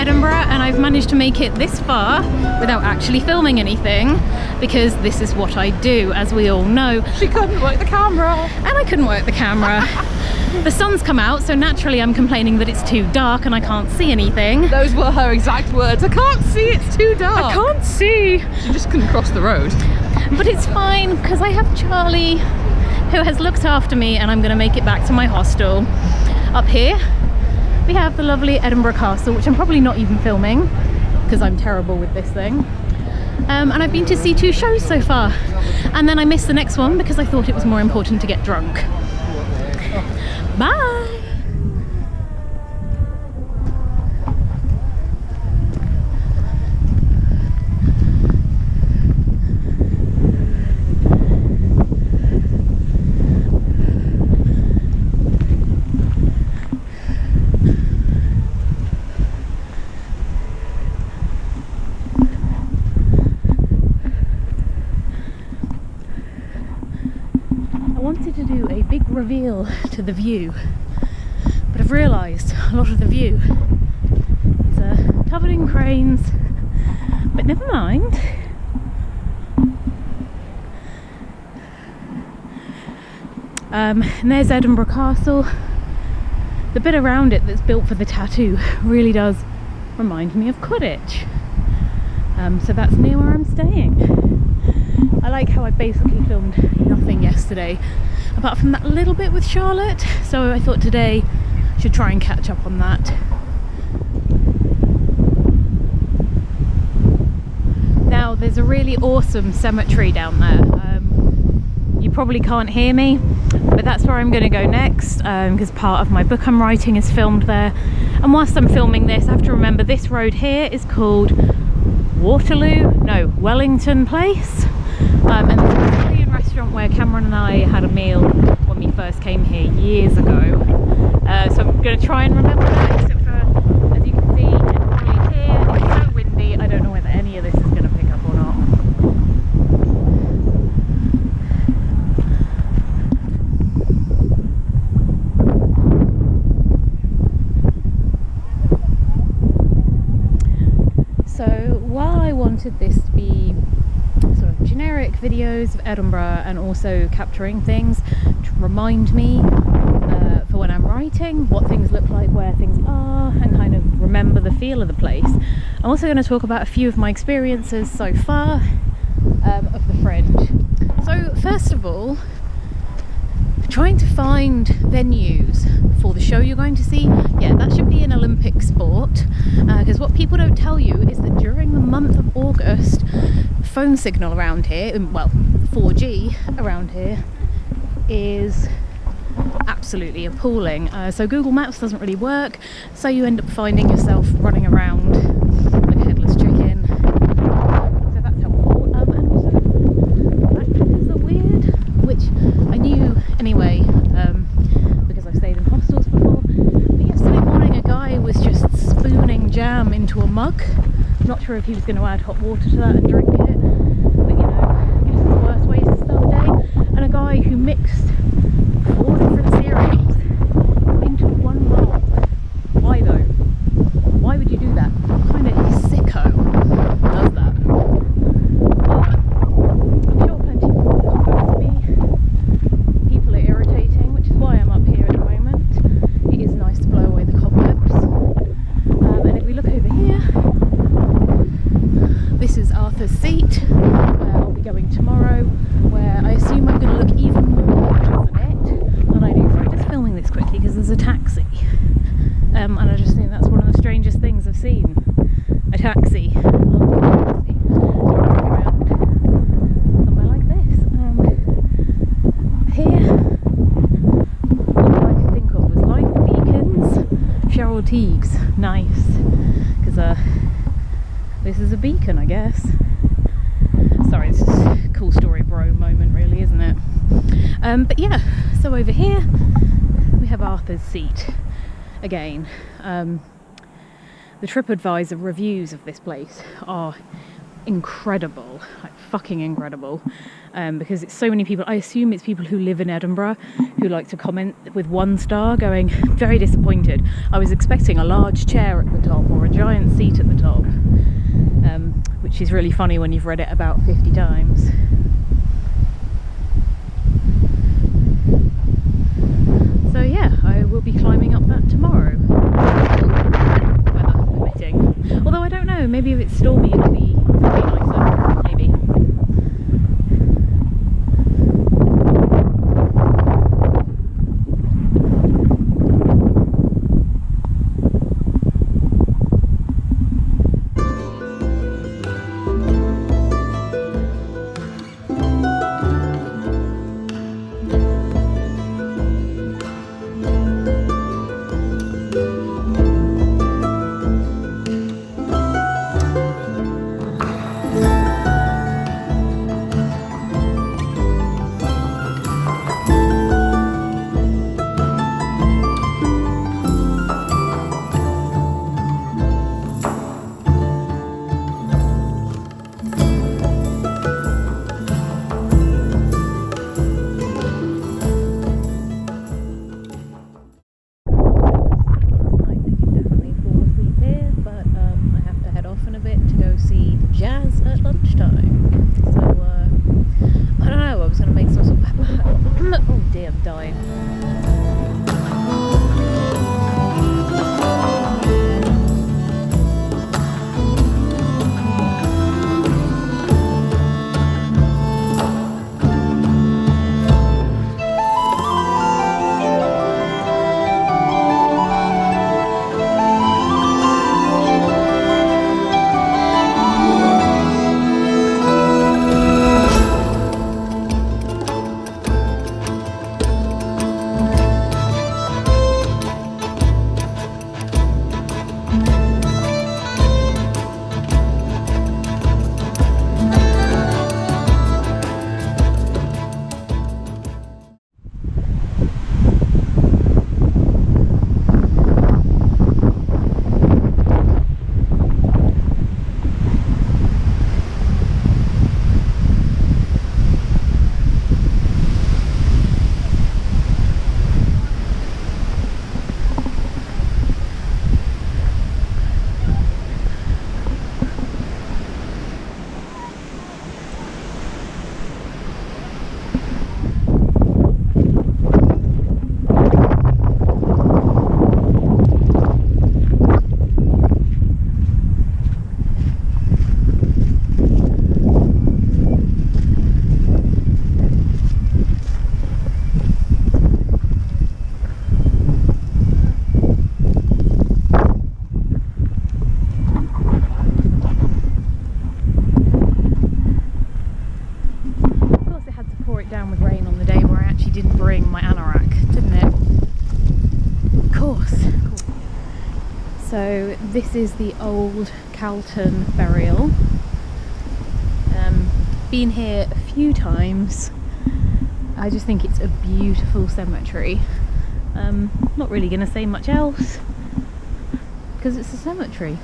Edinburgh, and I've managed to make it this far without actually filming anything, because this is what I do, as we all know. She couldn't work the camera. And I couldn't work the camera. The sun's come out, so naturally I'm complaining that it's too dark and I can't see anything. Those were her exact words. I can't see, it's too dark. I can't see. She just couldn't cross the road. But it's fine, because I have Charlie, who has looked after me, and I'm going to make it back to my hostel. Up here we have the lovely Edinburgh Castle, which I'm probably not even filming because I'm terrible with this thing. And I've been to see 2 shows so far, and then I missed the next one because I thought it was more important to get drunk. Bye! I wanted to do a big reveal to the view, but I've realised a lot of the view is covered in cranes, but never mind. And there's Edinburgh Castle. The bit around it that's built for the tattoo really does remind me of Quidditch. So that's near where I'm staying. I like how I basically filmed nothing yesterday, apart from that little bit with Charlotte, so I thought today I should try and catch up on that. Now there's a really awesome cemetery down there. You probably can't hear me, but that's where I'm going to go next, because part of my book I'm writing is filmed there. And whilst I'm filming this, I have to remember this road here is called Wellington Place. And there's an Italian restaurant where Cameron and I had a meal when we first came here years ago. So I'm going to try and remember that, except for, as you can see, it's really here, it's so windy, I don't know whether any of this is going to pick up or not. So while I wanted this to be sort of generic videos of Edinburgh and also capturing things to remind me for when I'm writing what things look like, where things are, and kind of remember the feel of the place, I'm also going to talk about a few of my experiences so far of the Fringe. So first of all, trying to find venues for the show you're going to see. Yeah, that should be an Olympic sport, because what people don't tell you is that during the month of August, phone signal around here, well, 4G around here, is absolutely appalling. So Google Maps doesn't really work, so you end up finding yourself running around like a headless chicken. So that's helpful. And also, backpackers are weird, which I knew anyway, because I've stayed in hostels before. But yesterday morning a guy was just spooning jam into a mug. I'm not sure if he was going to add hot water to that and drink it, but you know, I guess it's the worst ways to start a day. And a guy who mixed 4 different cereals into one bowl. Why though? Why would you do that? What kind of sicko does that? I'm sure plenty of people are supposed to be. People are irritating, which is why I'm up here at the moment. It is nice to blow away the cobwebs. And if we look over here, this is Arthur's Seat, where I'll be going tomorrow, where I assume I'm going to look even more gorgeous in it than I do. So I'm just filming this quickly because there's a taxi, and I just think that's one of the strangest things I've seen. A taxi. I love a taxi. Driving around somewhere like this. Here, all I could think of was Light the Beacons, Cheryl Teague's. Nice, because this is a beacon, I guess. Sorry, this is a cool story bro moment really, isn't it? But yeah, so over here we have Arthur's Seat again. The TripAdvisor reviews of this place are incredible, like fucking incredible, because it's so many people. I assume it's people who live in Edinburgh who like to comment with 1 star going, very disappointed. I was expecting a large chair at the top or a giant seat at the top, which is really funny when you've read it about 50 times. So yeah, I will be climbing up that tomorrow, weather permitting. Although I don't know, maybe if it's stormy it'll be nicer, maybe. So this is the old Calton burial. Been here a few times. I just think it's a beautiful cemetery. Not really going to say much else because it's a cemetery.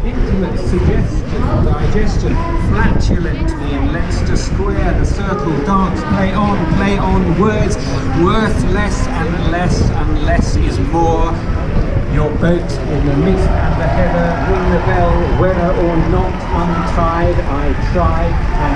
Intimate suggestion, digestion, flatulent being, Leicester Square, the circle, dance, play on, words, worth less and less is more. Your boat in the mist and the heather, ring the bell, whether or not untied, I tried, and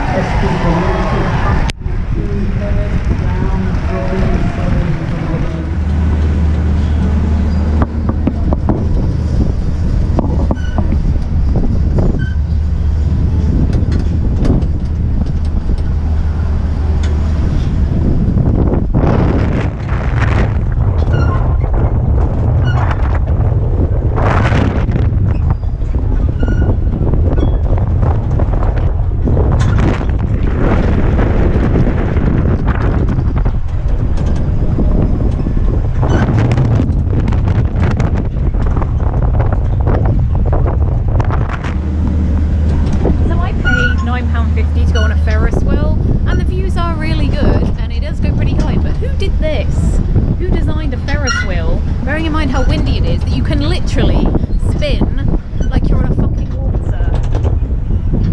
£9.50 to go on a Ferris wheel, and the views are really good and it does go pretty high, but who did this? Who designed a Ferris wheel, bearing in mind how windy it is, that you can literally spin like you're on a fucking water?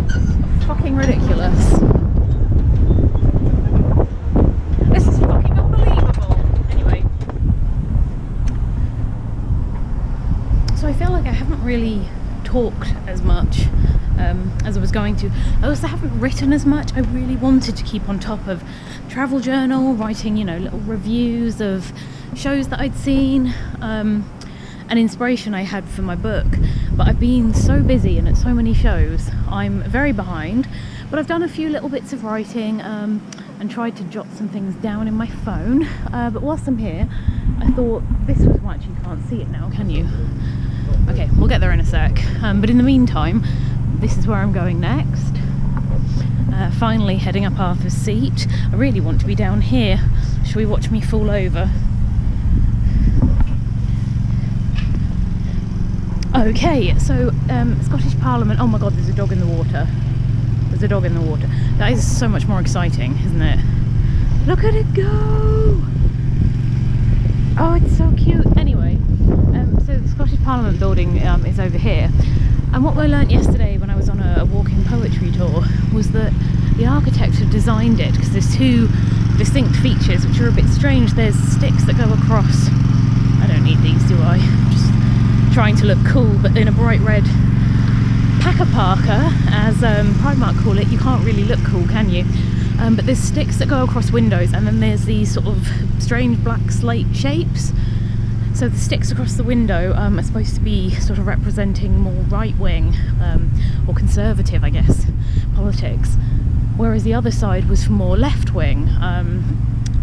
It's fucking ridiculous. This is fucking unbelievable. Anyway, so I feel like I haven't really talked as much as I was going to. I also haven't written as much. I really wanted to keep on top of travel journal, writing, you know, little reviews of shows that I'd seen, and inspiration I had for my book, but I've been so busy and at so many shows, I'm very behind. But I've done a few little bits of writing and tried to jot some things down in my phone, but whilst I'm here I thought this was, well, actually you can't see it now, can you? Okay, we'll get there in a sec, but in the meantime, this is where I'm going next. Finally heading up Arthur's Seat. I really want to be down here. Shall we watch me fall over? Okay, so Scottish Parliament. Oh my god, there's a dog in the water. There's a dog in the water. That is so much more exciting, isn't it? Look at it go! Oh, it's so cute. Anyway, so the Scottish Parliament building is over here. And what I learnt yesterday when I was on a walking poetry tour was that the architect had designed it because there's two distinct features which are a bit strange. There's sticks that go across. I don't need these, do I? I'm just trying to look cool, but in a bright red packer parker, as Primark call it, you can't really look cool, can you? But there's sticks that go across windows, and then there's these sort of strange black slate shapes. So the sticks across the window are supposed to be sort of representing more right-wing or conservative, I guess, politics, whereas the other side was for more left-wing.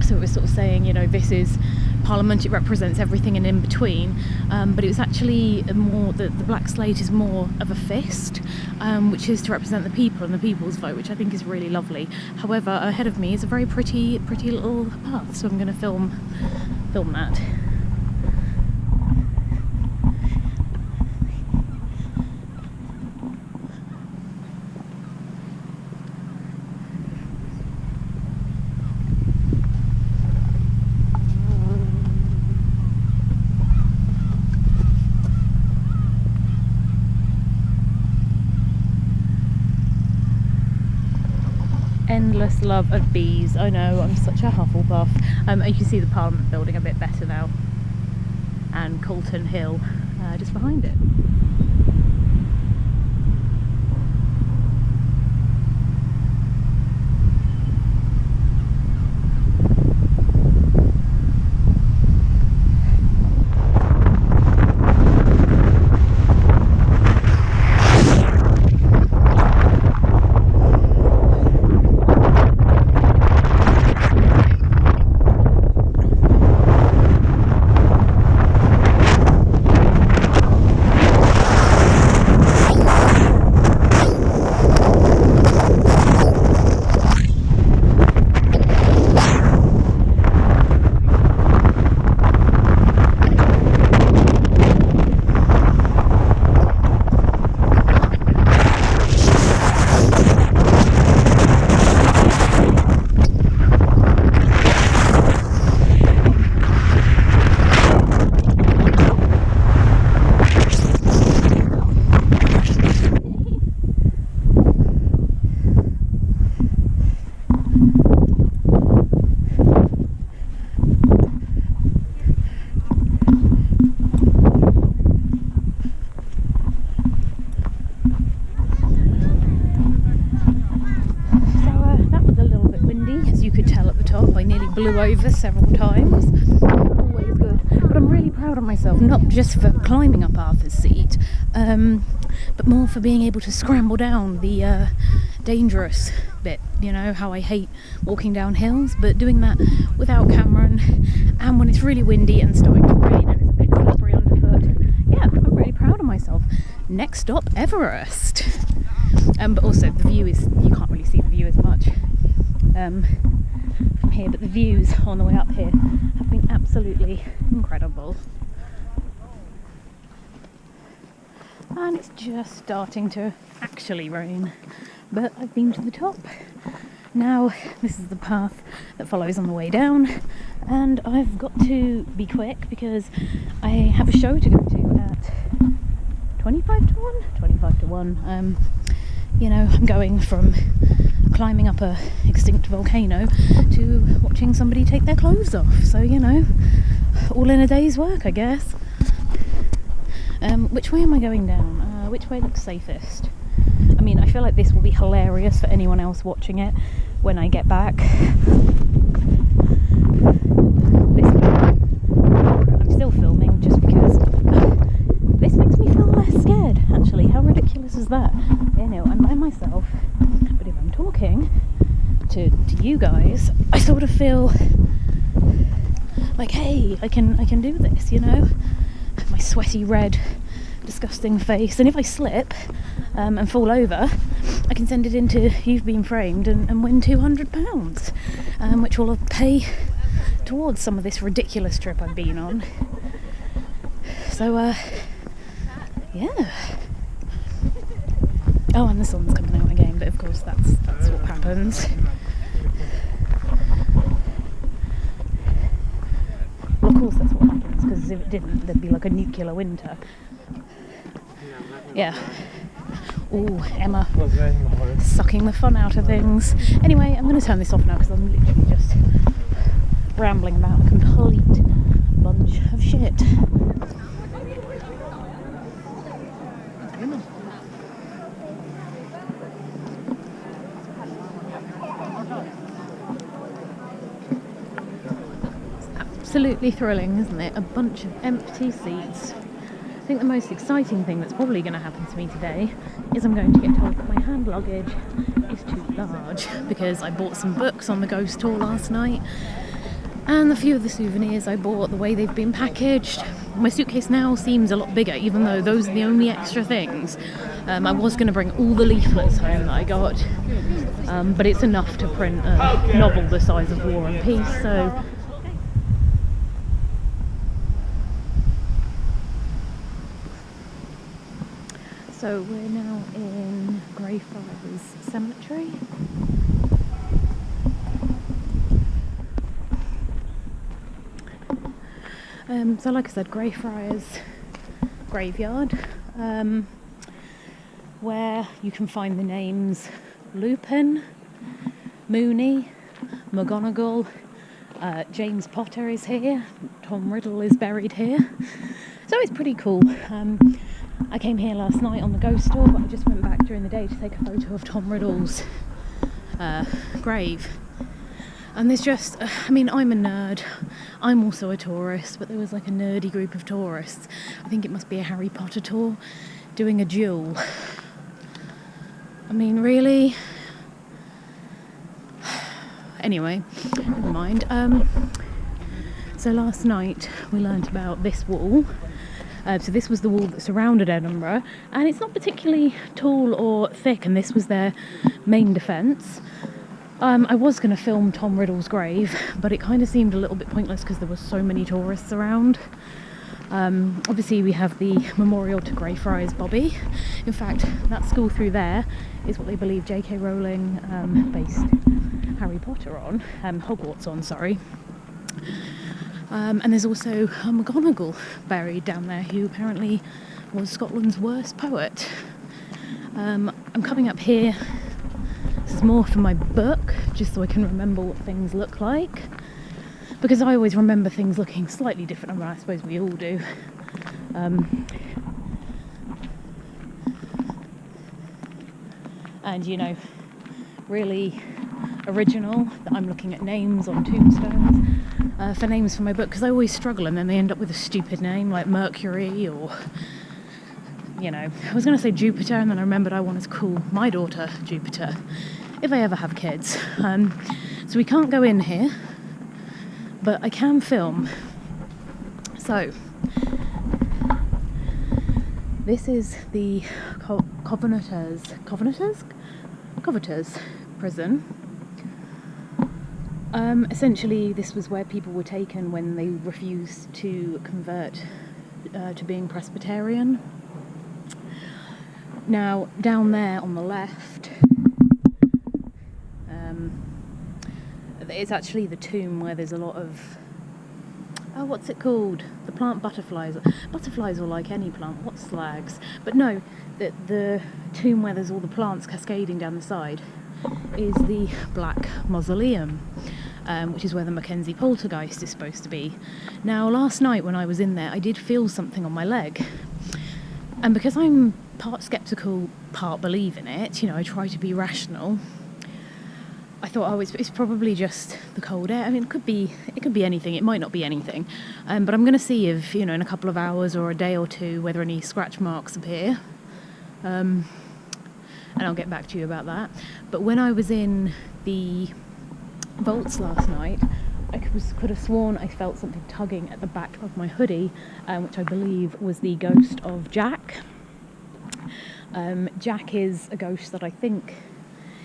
So it was sort of saying, you know, this is Parliament, it represents everything and in between, but it was actually more, the black slate is more of a fist, which is to represent the people and the people's vote, which I think is really lovely. However, ahead of me is a very pretty little path, so I'm going to film that. Endless love of bees. I know, I'm such a Hufflepuff. You can see the Parliament building a bit better now, and Colton Hill just behind it. over several times. Always good. But I'm really proud of myself, not just for climbing up Arthur's Seat, but more for being able to scramble down the dangerous bit. You know how I hate walking down hills, but doing that without Cameron, and when it's really windy and starting to rain and it's a bit slippery underfoot. Yeah, I'm really proud of myself. Next stop, Everest. But also the view is, you can't really see the view as much from here, but the views on the way up here have been absolutely incredible. And it's just starting to actually rain, but I've been to the top. Now this is the path that follows on the way down, and I've got to be quick because I have a show to go to at 25 to 1? 25 to 1. You know, I'm going from climbing up a extinct volcano to watching somebody take their clothes off. So, you know, all in a day's work, I guess. Which way am I going down? Which way looks safest? I mean, I feel like this will be hilarious for anyone else watching it when I get back. This way. I'm still filming just because this makes me feel less scared, actually. How ridiculous is that? You know, I'm by myself, but if I'm talking to you guys, I sort of feel like, hey, I can do this, you know? My sweaty, red, disgusting face, and if I slip and fall over, I can send it into You've Been Framed and win £200, which will pay towards some of this ridiculous trip I've been on. So, yeah. Oh, and the sun's coming out again, but of course that's what happens. Well, of course that's what happens, because if it didn't, there'd be like a nuclear winter. Yeah. Ooh, Emma sucking the fun out of things. Anyway, I'm going to turn this off now because I'm literally just rambling about a complete bunch of shit. Absolutely thrilling, isn't it? A bunch of empty seats. I think the most exciting thing that's probably going to happen to me today is I'm going to get told that my hand luggage is too large, because I bought some books on the ghost tour last night, and a few of the souvenirs I bought, the way they've been packaged. My suitcase now seems a lot bigger, even though those are the only extra things. I was going to bring all the leaflets home that I got, but it's enough to print a novel the size of War and Peace, so... So we're now in Greyfriars Cemetery. So like I said, Greyfriars graveyard, where you can find the names Lupin, Mooney, McGonagall, James Potter is here, Tom Riddle is buried here. So it's pretty cool. I came here last night on the ghost tour, but I just went back during the day to take a photo of Tom Riddle's grave. And there's just, I mean, I'm a nerd, I'm also a tourist, but there was like a nerdy group of tourists. I think it must be a Harry Potter tour, doing a duel. I mean, really? Anyway, never mind. So last night we learnt about this wall. So this was the wall that surrounded Edinburgh, and it's not particularly tall or thick, and this was their main defence. I was going to film Tom Riddle's grave, but it kind of seemed a little bit pointless because there were so many tourists around. Obviously we have the memorial to Greyfriars Bobby. In fact, that school through there is what they believe J.K. Rowling based Harry Potter on, Hogwarts on, sorry. And there's also a McGonagall buried down there, who apparently was Scotland's worst poet. I'm coming up here, this is more for my book, just so I can remember what things look like, because I always remember things looking slightly different. I suppose we all do. And you know, really original that I'm looking at names on tombstones. for names for my book, because I always struggle and then they end up with a stupid name like Mercury, or, you know, I was going to say Jupiter, and then I remembered I wanted to call my daughter Jupiter if I ever have kids. So we can't go in here, but I can film. So this is the Covenanters prison. Essentially, this was where people were taken when they refused to convert to being Presbyterian. Now, down there on the left, it's actually the tomb where there's a lot of, oh, what's it called? The plant butterflies. Butterflies are like any plant. What's slags? But no, the tomb where there's all the plants cascading down the side is the Black Mausoleum, which is where the Mackenzie poltergeist is supposed to be. Now, last night when I was in there, I did feel something on my leg. And because I'm part sceptical, part believe in it, you know, I try to be rational, I thought, oh, it's probably just the cold air. I mean, it could be anything. It might not be anything. But I'm going to see if, you know, in a couple of hours or a day or two, whether any scratch marks appear. And I'll get back to you about that. But when I was in the vaults last night, I could have sworn I felt something tugging at the back of my hoodie, which I believe was the ghost of Jack. Jack is a ghost that I think,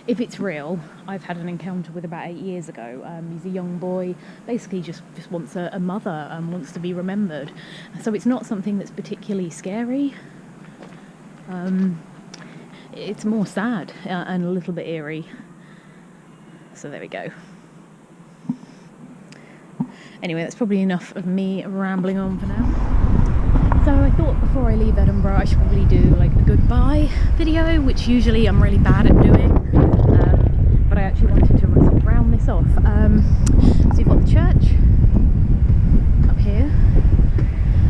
if it's real, I've had an encounter with about 8 years ago. He's a young boy, basically just wants a mother, wants to be remembered. So it's not something that's particularly scary. It's more sad and a little bit eerie. So there we go. Anyway, that's probably enough of me rambling on for now. So I thought before I leave Edinburgh I should probably do like a goodbye video, which usually I'm really bad at doing. But I actually wanted to sort of round this off. So you've got the church up here.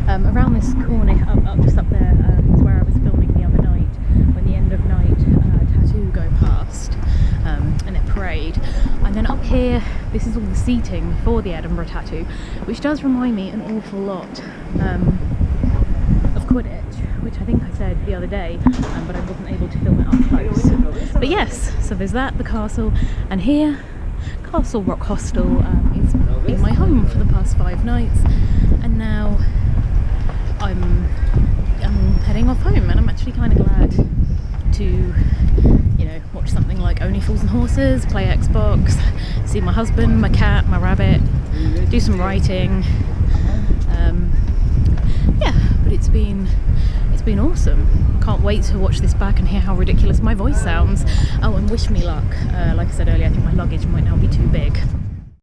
Around this corner, just up there, is where I was filming the other night when the end of night tattoo go past and their parade. And then up here, this is all the seating for the Edinburgh tattoo, which does remind me an awful lot of Quidditch, which I think I said the other day, but I wasn't able to film it up close. But yes, so there's that, the castle, and here, Castle Rock Hostel is been my home for the past 5 nights, and now I'm heading off home, and I'm actually kind of glad to, you know, watch something like Only Fools and Horses, play Xbox, see my husband, my cat, my rabbit, do some writing. Yeah, but it's been awesome. Can't wait to watch this back and hear how ridiculous my voice sounds. Oh, and wish me luck. Like I said earlier, I think my luggage might now be too big.